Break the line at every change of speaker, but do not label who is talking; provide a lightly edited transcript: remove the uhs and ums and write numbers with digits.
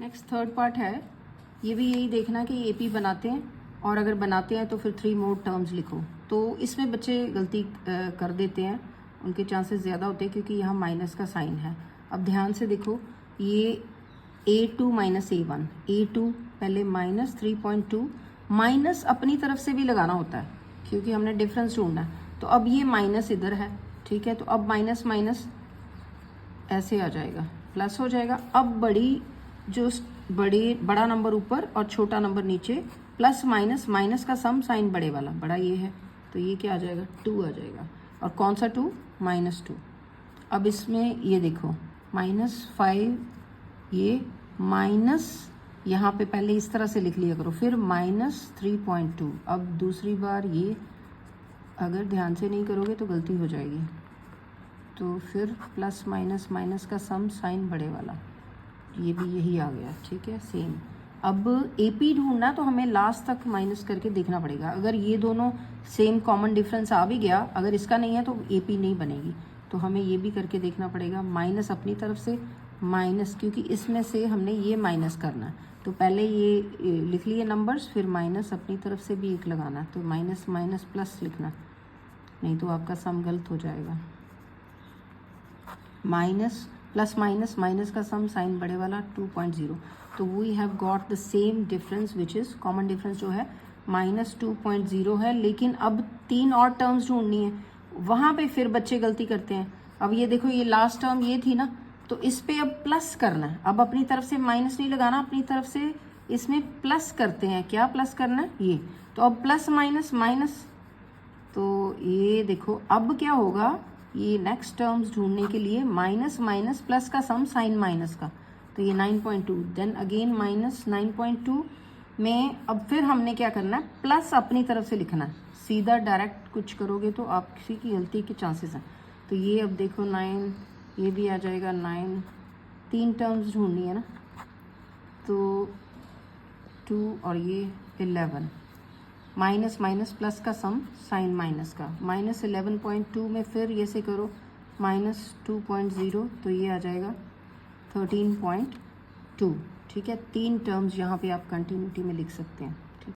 Next third part है, ये भी यही देखना कि एपी बनाते हैं और अगर बनाते हैं तो फिर 3 मोर टर्म्स लिखो। तो इसमें बच्चे गलती कर देते हैं, उनके चांसेस ज़्यादा होते हैं क्योंकि यहाँ माइनस का साइन है। अब ध्यान से देखो, ये A2 माइनस A1, A2 पहले माइनस 3.2, माइनस अपनी तरफ से भी लगाना होता है क्योंकि हमने डिफरेंस ढूंढना है। तो अब ये माइनस इधर है, ठीक है, तो अब माइनस माइनस ऐसे आ जाएगा, प्लस हो जाएगा। अब बड़ा नंबर ऊपर और छोटा नंबर नीचे, प्लस माइनस, माइनस का सम साइन बड़े वाला, बड़ा ये है तो ये क्या आ जाएगा, 2 आ जाएगा। और कौन सा 2, -2। अब इसमें ये देखो -5, ये माइनस, यहाँ पे पहले इस तरह से लिख लिया करो, फिर -3.2। अब दूसरी बार ये अगर ध्यान से नहीं करोगे तो गलती हो जाएगी, तो फिर प्लस माइनस, माइनस का सम साइन बड़े वाला, ये भी यही आ गया, ठीक है, सेम। अब एपी ढूंढना तो हमें लास्ट तक माइनस करके देखना पड़ेगा। अगर ये दोनों सेम कॉमन डिफरेंस आ भी गया, अगर इसका नहीं है तो एपी नहीं बनेगी, तो हमें ये भी करके देखना पड़ेगा। माइनस अपनी तरफ से, माइनस क्योंकि इसमें से हमने ये माइनस करना है, तो पहले ये लिख लिए नंबर्स, फिर माइनस अपनी तरफ से भी एक लगाना, तो माइनस माइनस प्लस लिखना, नहीं तो आपका सम गलत हो जाएगा। माइनस प्लस माइनस, माइनस का सम साइन बड़े वाला 2.0, तो we have got the same difference which is common difference जो है -2.0 है। लेकिन अब 3 और टर्म्स ढूंढनी है, वहाँ पे फिर बच्चे गलती करते हैं। अब ये देखो, ये लास्ट टर्म ये थी ना, तो इस पे अब प्लस करना है। अब अपनी तरफ से माइनस नहीं लगाना, अपनी तरफ से इसमें प्लस करते हैं। क्या प्लस करना है, ये, तो अब प्लस माइनस माइनस, तो ये देखो अब क्या होगा, ये नेक्स्ट टर्म्स ढूंढने के लिए माइनस माइनस प्लस का सम साइन माइनस का, तो ये 9.2, देन अगेन माइनस 9.2 में अब फिर हमने क्या करना है, प्लस अपनी तरफ से लिखना है। सीधा डायरेक्ट कुछ करोगे तो आप किसी की गलती के चांसेस हैं। तो ये अब देखो 9, ये भी आ जाएगा 9, 3 टर्म्स ढूंढनी है ना, तो 2 और ये 11, माइनस माइनस प्लस का सम साइन माइनस का, -11.2 में फिर ये से करो -2.0, तो ये आ जाएगा 13.2, ठीक है। 3 टर्म्स यहाँ पे आप कंटिन्यूटी में लिख सकते हैं।